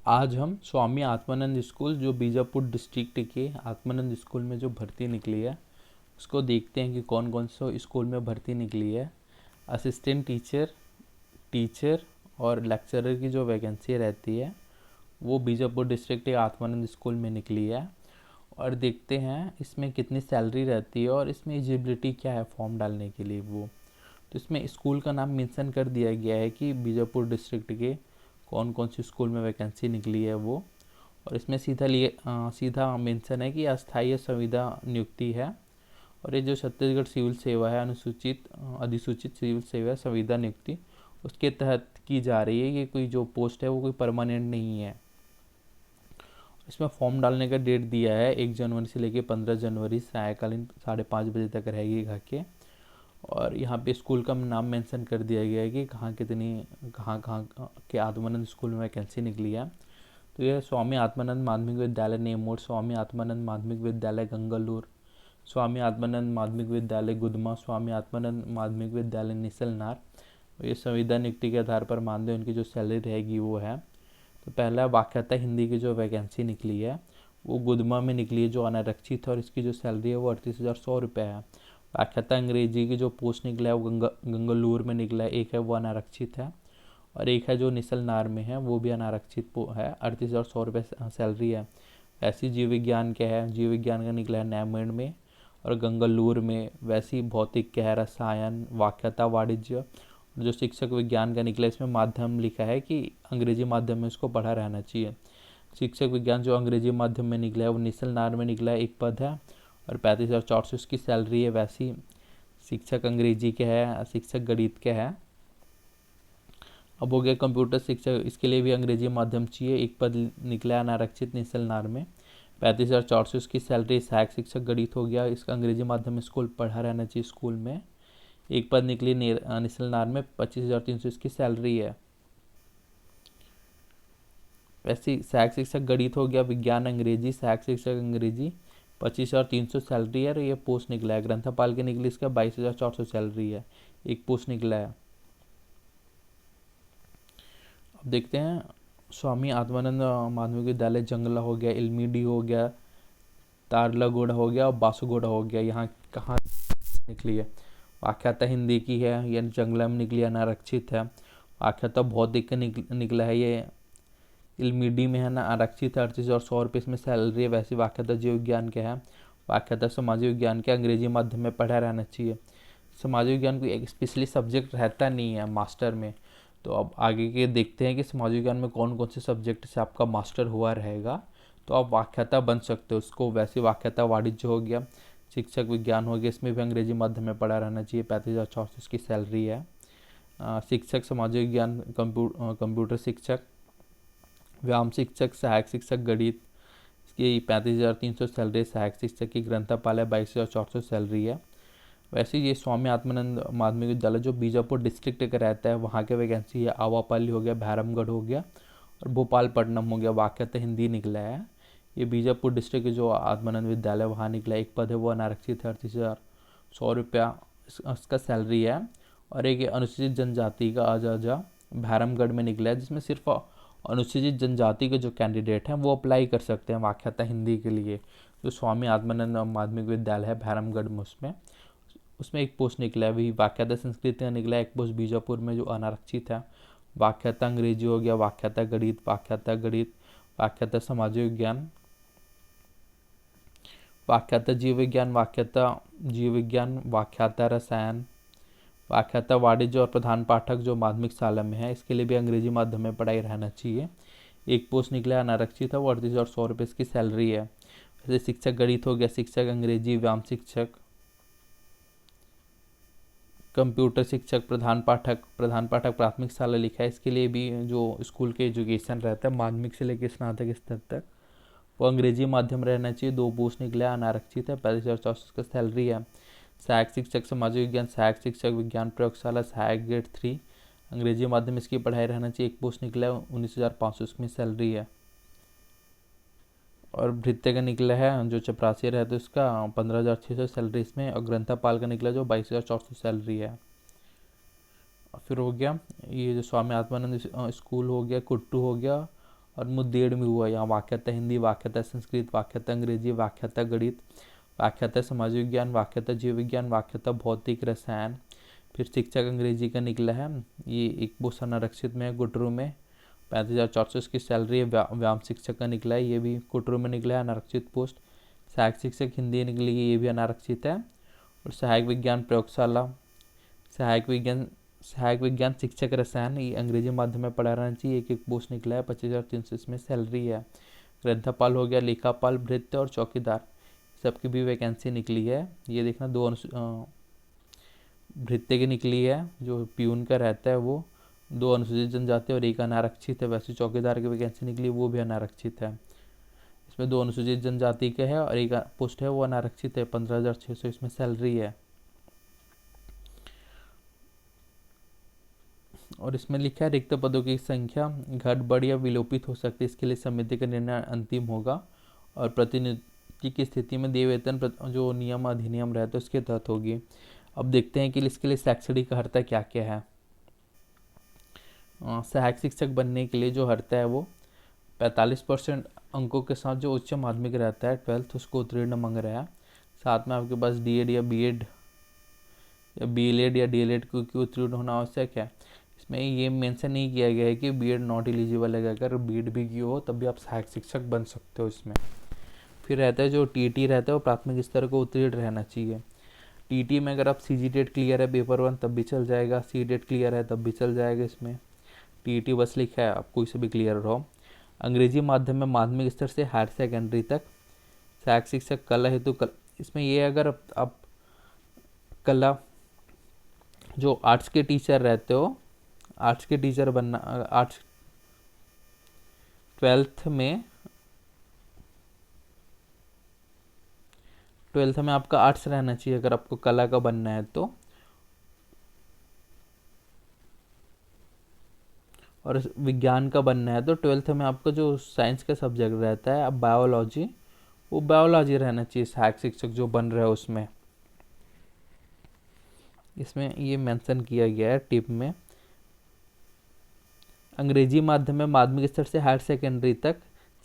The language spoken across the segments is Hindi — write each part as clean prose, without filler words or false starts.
आज हम स्वामी आत्मानंद स्कूल जो बीजापुर डिस्ट्रिक्ट के आत्मानंद स्कूल में जो भर्ती निकली है उसको देखते हैं कि कौन कौन से स्कूल में भर्ती निकली है। असिस्टेंट टीचर, टीचर और लेक्चरर की जो वैकेंसी रहती है वो बीजापुर डिस्ट्रिक्ट के आत्मानंद स्कूल में निकली है। और देखते हैं इसमें कितनी सैलरी रहती है और इसमें एलिजिबिलिटी क्या है फॉर्म डालने के लिए वो। तो इसमें स्कूल का नाम मेंशन कर दिया गया है कि बीजापुर डिस्ट्रिक्ट के कौन कौन सी स्कूल में वैकेंसी निकली है वो। और इसमें सीधा मेंशन है कि अस्थायी संविदा नियुक्ति है। और ये जो छत्तीसगढ़ सिविल सेवा है, अनुसूचित अधिसूचित सिविल सेवा संविदा नियुक्ति, उसके तहत की जा रही है। ये कोई जो पोस्ट है वो कोई परमानेंट नहीं है। इसमें फॉर्म डालने का डेट दिया है 1 जनवरी से लेकर 15 जनवरी, सायकालीन 5:30 बजे तक रहेगी घर के। और यहाँ पे स्कूल का नाम मेंशन कर दिया गया है कि कहाँ कहाँ के आत्मानंद स्कूल में वैकेंसी निकली है। तो यह स्वामी आत्मानंद माध्यमिक विद्यालय नेमोर, स्वामी आत्मानंद माध्यमिक विद्यालय गंगालूर, स्वामी आत्मानंद माध्यमिक विद्यालय गुदमा, स्वामी आत्मानंद माध्यमिक विद्यालय निसलनार। ये संविदा नियुक्ति के आधार पर मानदेय उनकी जो सैलरी रहेगी वो है। तो पहला वाक्यता हिंदी की जो वैकेंसी निकली है वो गुदमा में निकली है जो अनारक्षित है और इसकी जो सैलरी है वो 38,100 रुपये है। व्याख्याता अंग्रेजी की जो पोस्ट निकला है वो गंगालूर में निकला है, एक है वो अनारक्षित है और एक है जो निसलनार में है वो भी अनारक्षित है। 38,100 रुपये सैलरी है। वैसी जीव विज्ञान क्या है, जीव विज्ञान का निकला है नैमेड में और गंगालूर में। वैसी भौतिक क्या है, रसायन, वाक्यता वाणिज्य। जो शिक्षक विज्ञान का निकला है इसमें माध्यम लिखा है कि अंग्रेजी माध्यम में इसको पढ़ा रहना चाहिए। शिक्षक विज्ञान जो अंग्रेजी माध्यम में निकला है वो निसलनार में निकला है, एक पद है और 35,400 उसकी सैलरी है। वैसी शिक्षक अंग्रेजी के है, शिक्षक गणित के है। अब हो गया कंप्यूटर शिक्षक, इसके लिए भी अंग्रेजी माध्यम चाहिए, एक पद निकला है अनारक्षित निसलनार में, 35,400 उसकी सैलरी। सहायक शिक्षक गणित हो गया, इसका अंग्रेजी माध्यम में स्कूल पढ़ा रहना चाहिए स्कूल में, एक पद निकली निसलनार में, 25,300 इसकी सैलरी है। वैसे सहायक शिक्षक गणित हो गया, विज्ञान अंग्रेजी, सहायक शिक्षक अंग्रेजी 25,300 सैलरी है और ये पोस्ट निकला है। ग्रंथपाल के निकली इसका 22,400 सैलरी है, एक पोस्ट निकला है। अब देखते हैं स्वामी आत्मानंद माध्यमिक विद्यालय जंगला हो गया, इल्मीडी हो गया, तारलागोड़ा हो गया और बासुगोड़ा हो गया। यहाँ कहाँ निकली है? व्याख्याता हिंदी की है, ये जंगला में निकली, अनारक्षित है। व्याख्याता भौतिक का निकला है, ये इल्मीडी में है ना, आरक्षित है, 38,100 रुपये इसमें सैलरी है। वैसे व्याख्याता जीव विज्ञान के है, व्याख्याता समाजिक विज्ञान के अंग्रेजी माध्यम में पढ़ा रहना चाहिए। समाजिक विज्ञान कोई एक स्पेशली सब्जेक्ट रहता नहीं है मास्टर में। तो अब आगे के देखते हैं कि समाजिक विज्ञान में कौन कौन से सब्जेक्ट से आपका मास्टर हुआ रहेगा तो आप व्याख्याता बन सकते हो उसको। वैसे व्याख्याता वाणिज्य हो गया, शिक्षक विज्ञान हो गया, इसमें भी अंग्रेजी माध्यम में पढ़ा रहना चाहिए, 35,400 की सैलरी है। शिक्षक समाजिक विज्ञान, कंप्यूटर शिक्षक, व्यायाम शिक्षक, सहायक शिक्षक गणित, इसकी 35,300 सैलरी। सहायक शिक्षक की ग्रंथपाल है, 22,400 सैलरी है। वैसे ये स्वामी आत्मानंद माध्यमिक विद्यालय जो बीजापुर डिस्ट्रिक्ट का रहता है वहाँ के वैकेंसी है। आवापल्ली हो गया, भैरमगढ़ हो गया और भोपालपट्टनम हो गया। वाक्यता हिंदी निकला है, ये बीजापुर डिस्ट्रिक्ट के जो आत्मानंद विद्यालय वहाँ निकला, एक पद है वो अनारक्षित है, 38,100 रुपया इसका सैलरी है। और एक अनुसूचित जनजाति का आजा भैरमगढ़ में निकला है, जिसमें सिर्फ अनुसूचित जनजाति के जो कैंडिडेट हैं वो अप्लाई कर सकते हैं व्याख्याता हिंदी के लिए। जो स्वामी आत्मानंद माध्यमिक विद्यालय है भैरमगढ़ में, उसमें एक पोस्ट निकला है। वही व्याख्याता संस्कृत का निकला है, एक पोस्ट बीजापुर में जो अनारक्षित है। व्याख्याता अंग्रेजी हो गया, व्याख्याता गणित, व्याख्याता सामाजिक विज्ञान, व्याख्याता जीव विज्ञान, व्याख्याता रसायन, व्याख्याता वाणिज्य और प्रधान पाठक जो माध्यमिक शाला में है, इसके लिए भी अंग्रेजी माध्यम में पढ़ाई रहना चाहिए। एक पोस्ट निकला है अनारक्षित है, वो 38,100 रुपये इसकी सैलरी है। जैसे शिक्षक गणित हो गया, शिक्षक अंग्रेजी, व्यायाम शिक्षक, कंप्यूटर शिक्षक, प्रधान पाठक प्राथमिक शाला लिखा है, इसके लिए भी जो स्कूल के एजुकेशन रहता है माध्यमिक से लेकर स्नातक स्तर तक वो अंग्रेजी माध्यम रहना चाहिए। 2 पोस्ट निकला है, अनारक्षित है, 35,400 का सैलरी है। सहायक शिक्षक सामाजिक विज्ञान, सहायक शिक्षक विज्ञान प्रयोगशाला, सहायक ग्रेड 3 अंग्रेजी माध्यम इसकी पढ़ाई रहना चाहिए, एक पोस्ट निकला है, 19,500 इसमें सैलरी है। और भृत्य का निकला है जो चपरासी रहता है उसका 15,600 सैलरी इसमें। और ग्रंथपाल का निकला जो 22,400 सैलरी है। फिर हो गया ये जो स्वामी आत्मानंद स्कूल हो गया, कुट्टू हो गया और मुद्देड़ में हुआ, यहाँ वाक्यता हिंदी, वाक्यता संस्कृत, वाक्यता अंग्रेजी, वाक्यता गणित, वाक्यता समाज विज्ञान, वाक्यता जीव विज्ञान, वाक्यता भौतिक रसायन। फिर शिक्षक अंग्रेजी का निकला है, ये एक पोस्ट अनारक्षित में है गुटरू में, 35,400 की सैलरी है। व्यायाम शिक्षक का निकला है, ये भी गुटरू में निकला है, अनारक्षित पोस्ट। सहायक शिक्षक हिंदी निकली है, ये भी अनारक्षित है। और सहायक विज्ञान प्रयोगशाला, सहायक विज्ञान शिक्षक रसायन, ये अंग्रेजी माध्यम में पढ़ाना चाहिए, एक एक पोस्ट निकला है, 25,300 इसमें सैलरी है। ग्रंथपाल हो गया, लेखापाल, भृत्य और चौकीदार, सबकी भी वैकेंसी निकली है। ये देखना, भृत्य की निकली है, जो प्यून का रहता है वो, 2 अनुसूचित जनजाति और 1 अनारक्षित है। वैसे चौकीदार की वैकेंसी निकली, वो भी अनारक्षित है। इसमें 2 अनुसूचित जनजाति के है और 1 पोस्ट है वो अनारक्षित है, 15,600 इसमें सैलरी है। और इसमें लिखा है रिक्त पदों की संख्या घट बढ़ या विलोपित हो सकती है, इसके लिए समिति का निर्णय अंतिम होगा। और प्रतिनियुक्ति की स्थिति में देय वेतन जो नियम अधिनियम रहता है उसके तहत होगी। अब देखते हैं कि इसके लिए शैक्षणिक अर्हता क्या क्या है। सहायक शिक्षक बनने के लिए जो अर्हता है वो 45% अंकों के साथ जो उच्च माध्यमिक रहता है 12th उसको उत्तीर्ण मांग रहा है। साथ में आपके पास डीएड या बीएड या बीएलएड या डीएलएड को उत्तीर्ण होना आवश्यक है। इसमें ये मेंशन नहीं किया गया है कि बीएड नॉट एलिजिबल है, अगर बीएड भी की हो तब भी आप सहायक शिक्षक बन सकते हो इसमें। फिर रहता है जो टीटी रहता है वो प्राथमिक स्तर को उत्तीर्ण रहना चाहिए। टीटी में अगर आप सीजी टेट क्लियर है पेपर 1 तब भी चल जाएगा, सी टेट क्लियर है तब भी चल जाएगा। इसमें टीटी बस लिखा है, आप कोई से भी क्लियर रहो। अंग्रेजी माध्यम में माध्यमिक स्तर से हायर सेकेंडरी तक। सहायक शिक्षक कला हेतु इसमें ये अगर आप कला जो आर्ट्स के टीचर रहते हो, आर्ट्स के टीचर बनना, आर्ट्स 12th में आपका आर्ट्स रहना चाहिए अगर आपको कला का बनना है तो। और विज्ञान का बनना है तो 12th में आपका जो साइंस का सब्जेक्ट रहता है, अब बायोलॉजी, वो बायोलॉजी रहना चाहिए सहायक शिक्षक जो बन रहा है उसमें। इसमें ये मेंशन किया गया है टिप में। अंग्रेजी माध्यम में माध्यमिक स्तर से हायर सेकेंडरी तक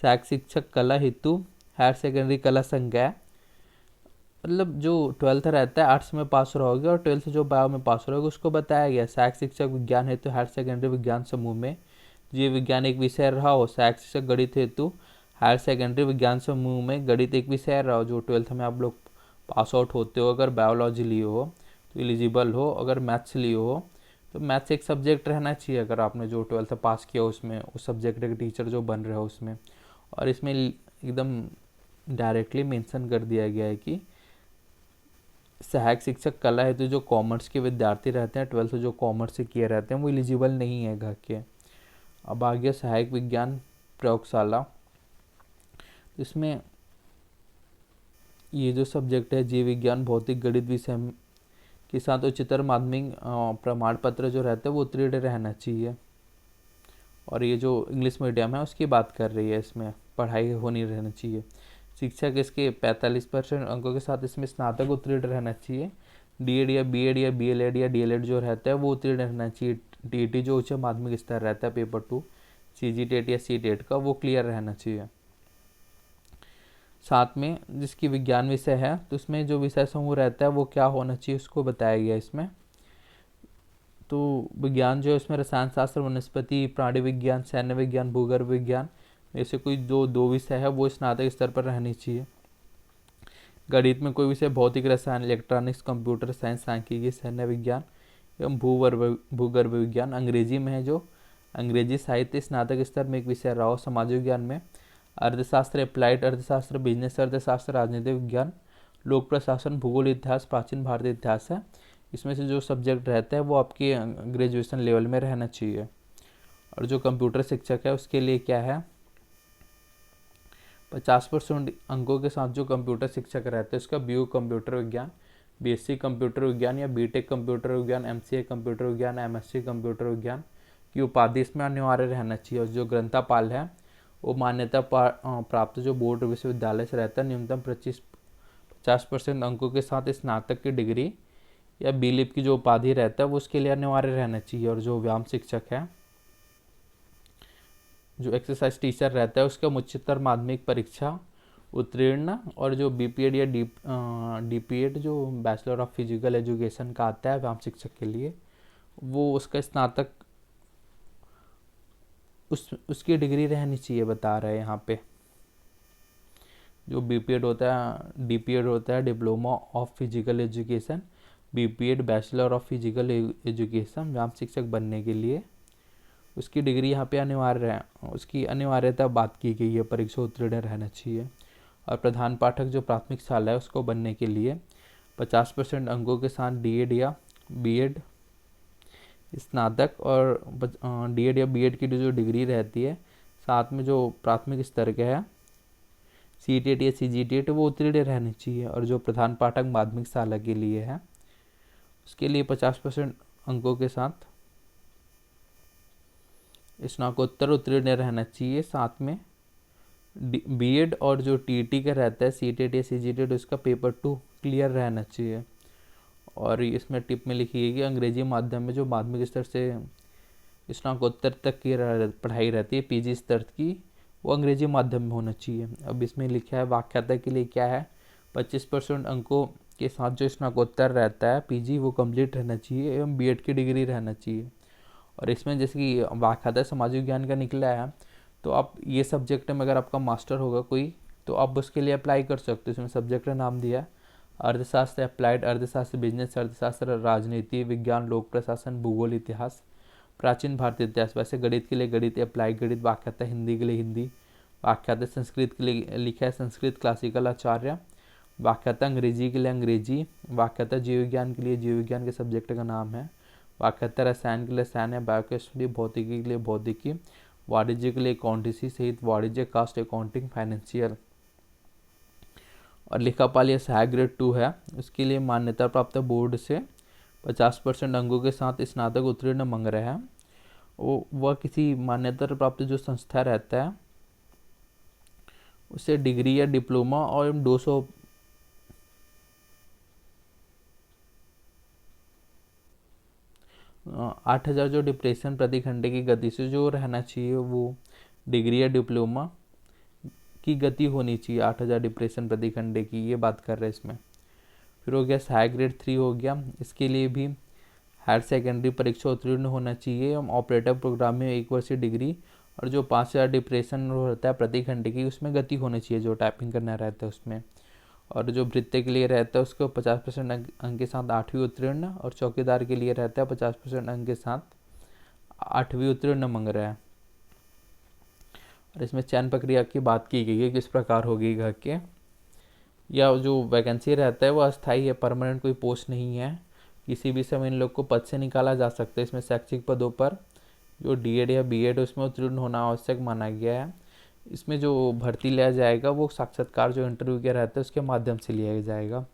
सहायक शिक्षक कला हेतु हायर सेकेंडरी कला संज्ञा, मतलब जो 12th रहता है आर्ट्स में पास रहोगे और 12th जो बायो में पास रहोगे उसको बताया गया। सहायक शिक्षक विज्ञान हेतु हायर सेकेंडरी विज्ञान समूह में जीव विज्ञान एक विषय रहा हो। सहायक शिक्षक गणित हेतु हायर सेकेंडरी विज्ञान समूह में गणित एक विषय रहा हो। जो 12th में आप लोग पास आउट होते हो, अगर बायोलॉजी लिए हो तो एलिजिबल हो, अगर मैथ्स लिए हो तो मैथ्स एक सब्जेक्ट रहना चाहिए अगर आपने जो 12th पास किया उसमें, उस सब्जेक्ट के टीचर जो बन रहे हो उसमें। और इसमें एकदम डायरेक्टली मेंशन कर दिया गया है कि सहायक शिक्षक कला हेतु जो कॉमर्स के विद्यार्थी रहते हैं 12th जो कॉमर्स से किए रहते हैं वो एलिजिबल नहीं है घर के। अब आ गया सहायक विज्ञान प्रयोगशाला। इसमें ये जो सब्जेक्ट है जीव विज्ञान भौतिक गणित विषय के साथ उच्चतर माध्यमिक प्रमाण पत्र जो रहता है वो उत्तीर्ण रहना चाहिए। और ये जो इंग्लिश मीडियम है उसकी बात कर रही है, इसमें पढ़ाई होनी रहना चाहिए। शिक्षक इसके 45% अंकों के साथ इसमें स्नातक उत्तीर्ण रहना चाहिए। डीएड या बीएड या बीएलएड या डीएलएड जो रहता है वो उत्तीर्ण रहना चाहिए। टीटी जो उच्च माध्यमिक स्तर रहता है पेपर 2 सीजी टेट या सी टेट का, वो क्लियर रहना चाहिए। साथ में जिसकी विज्ञान विषय है तो उसमें जो विषय समूह रहता है वो क्या होना चाहिए उसको बताया गया इसमें। तो विज्ञान जो है उसमें रसायन शास्त्र, वनस्पति, प्राणी विज्ञान, सैन्य विज्ञान, भूगर्भ विज्ञान में से कोई दो विषय है वो स्नातक स्तर पर रहनी चाहिए। गणित में कोई विषय भौतिक रसायन, इलेक्ट्रॉनिक्स, कंप्यूटर साइंस, सांख्यिकी, सैन्य विज्ञान एवं भूगर्भ विज्ञान। अंग्रेजी में है जो अंग्रेजी साहित्य स्नातक स्तर में एक विषय रहा हो। समाज विज्ञान में अर्थशास्त्र, अप्लाइड अर्थशास्त्र, बिजनेस अर्थशास्त्र, राजनीतिक विज्ञान, लोक प्रशासन, भूगोल, इतिहास, प्राचीन भारतीय इतिहास है। इसमें से जो सब्जेक्ट रहता है वो आपके ग्रेजुएशन लेवल में रहना चाहिए। और जो कंप्यूटर शिक्षक है उसके लिए क्या है, 50% अंकों के साथ जो कंप्यूटर शिक्षक रहते हैं उसका बीयू कंप्यूटर विज्ञान, बीएससी कंप्यूटर विज्ञान या बीटेक कंप्यूटर विज्ञान, एमसीए कंप्यूटर विज्ञान, एमएससी कंप्यूटर विज्ञान की उपाधि इसमें अनिवार्य रहना चाहिए। और जो ग्रंथपाल है वो मान्यता प्राप्त जो बोर्ड विश्वविद्यालय से रहता है, न्यूनतम 50% अंकों के साथ स्नातक की डिग्री या बीलिप की जो उपाधि रहता है वो उसके लिए अनिवार्य रहना चाहिए। और जो व्यायाम शिक्षक है जो एक्सरसाइज टीचर रहता है उसका उच्चतर माध्यमिक परीक्षा उत्तीर्ण, और जो बीपीएड या डीपीएड जो बैचलर ऑफ फिजिकल एजुकेशन का आता है व्यायाम शिक्षक के लिए, वो उसका स्नातक उसकी डिग्री रहनी चाहिए बता रहे हैं यहाँ पे। जो बीपीएड होता है, डीपीएड होता है diploma of physical education, BPEd bachelor of physical education व्यायाम शिक्षक बनने के लिए उसकी डिग्री यहाँ पे अनिवार्य है, उसकी अनिवार्यता बात की गई है, परीक्षा उत्तीर्ण रहना चाहिए। और प्रधान पाठक जो प्राथमिक शाला है उसको बनने के लिए 50% अंकों के साथ डीएड या बीएड स्नातक और डीएड या बीएड की जो डिग्री रहती है, साथ में जो प्राथमिक स्तर का है सीटेट या सीजीटेट वो उत्तीर्ण रहनी चाहिए। और जो प्रधान पाठक माध्यमिक शाला के लिए है उसके लिए 50% अंकों के साथ स्नातकोत्तर उत्तीर्ण रहना चाहिए। साथ में बीएड और जो टीटी का रहता है सीटेट या सीजीटेट उसका पेपर 2 क्लियर रहना चाहिए। और इसमें टिप में लिखी है कि अंग्रेजी माध्यम में जो माध्यमिक स्तर से स्नातकोत्तर तक की पढ़ाई रहती है पीजी स्तर की, वो अंग्रेजी माध्यम में होना चाहिए। अब इसमें लिखा है व्याख्याता के लिए क्या है, 25% अंकों के साथ जो स्नातकोत्तर रहता है पीजी वो कंप्लीट रहना चाहिए एवं बीएड की डिग्री रहना चाहिए। और इसमें जैसे कि व्याख्याता सामाजिक ज्ञान का निकला है, तो आप ये सब्जेक्ट में अगर आपका मास्टर होगा कोई तो आप उसके लिए अप्लाई कर सकते हो। इसमें सब्जेक्ट का नाम दिया अर्थशास्त्र, अप्लाइड अर्थशास्त्र, बिजनेस अर्थशास्त्र, राजनीति विज्ञान, लोक प्रशासन, भूगोल, इतिहास, प्राचीन भारतीय इतिहास। वैसे गणित के लिए गणित, अप्लाइड गणित, व्याख्याता हिंदी के लिए हिंदी, व्याख्याता संस्कृत के लिए लिखा है संस्कृत क्लासिकल आचार्य, व्याख्याता अंग्रेजी के लिए अंग्रेजी, व्याख्याता जीव विज्ञान के लिए जीव विज्ञान के सब्जेक्ट का नाम है, व्याख्याता रसायन के लिए रसायन है, बायोकेमिस्ट्री भौतिकी के लिए भौतिकी, वाणिज्य के लिए अकाउंटेंसी सहित वाणिज्य, कास्ट अकाउंटिंग, फाइनेंशियल। और लेखापाल या सहायक ग्रेड 2 है, उसके लिए मान्यता प्राप्त बोर्ड से 50% अंकों के साथ स्नातक उत्तीर्ण मांग रहा है। वह किसी मान्यता प्राप्त जो संस्था रहता है उसे डिग्री या डिप्लोमा और 200 8,000 जो डिप्रेशन प्रति घंटे की गति से जो रहना चाहिए वो डिग्री या डिप्लोमा की गति होनी चाहिए 8,000 डिप्रेशन प्रति घंटे की, ये बात कर रहे हैं इसमें। फिर हो गया सहायक ग्रेड 3 हो गया, इसके लिए भी हायर सेकेंडरी परीक्षा उत्तीर्ण होना चाहिए। हम ऑपरेटर प्रोग्राम में 1 वर्षीय डिग्री और जो 5,000 डिप्रेशन रहता है प्रति घंटे की उसमें गति होनी चाहिए जो टाइपिंग करना रहता है उसमें। और जो वृत्ति के लिए रहता है उसको 50% अंक के साथ 8वीं उत्तीर्ण, और चौकीदार के लिए रहता है 50% अंक के साथ 8वीं उत्तीर्ण मांग रहा है। और इसमें चयन प्रक्रिया की बात की गई है किस प्रकार होगी घर के, या जो वैकेंसी रहता है वो अस्थायी है, परमानेंट कोई पोस्ट नहीं है, किसी भी समय इन लोग को पद से निकाला जा सकता है। इसमें शैक्षिक पदों पर जो डीएड या बीएड उसमें उत्तीर्ण होना आवश्यक माना गया है। इसमें जो भर्ती लिया जाएगा वो साक्षात्कार जो इंटरव्यू के रहता है उसके माध्यम से लिया जाएगा।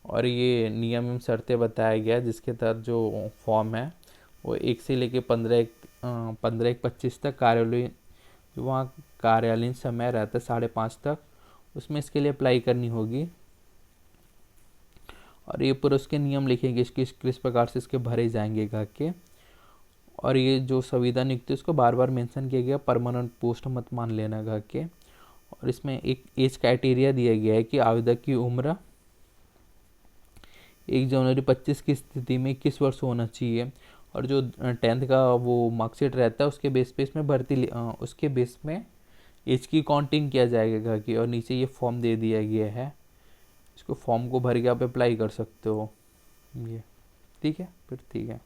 और ये नियम एवं शर्तें बताया गया है जिसके तहत जो फॉर्म है वो 1 से लेके 15/1/25 तक कार्यालय जो वहाँ कार्यालयीन समय रहता है 5:30 तक, उसमें इसके लिए अप्लाई करनी होगी। और ये पूरे उसके नियम लिखेंगे किस प्रकार से इसके भरे जाएंगे घर के। और ये जो संविदा नियुक्ति उसको बार बार मेंशन किया गया, परमानेंट पोस्ट मत मान लेना घर के। और इसमें एक एज क्राइटेरिया दिया गया है कि आवेदक की उम्र 1 जनवरी 25 की स्थिति में 21 वर्ष होना चाहिए। और जो 10th का वो मार्कशीट रहता है उसके बेस पे इसमें भर्ती उसके बेस में एज की काउंटिंग किया जाएगा घर की। और नीचे ये फॉर्म दे दिया गया है, इसको फॉर्म को भर के आप अप्लाई कर सकते हो ये, ठीक है। फिर ठीक है।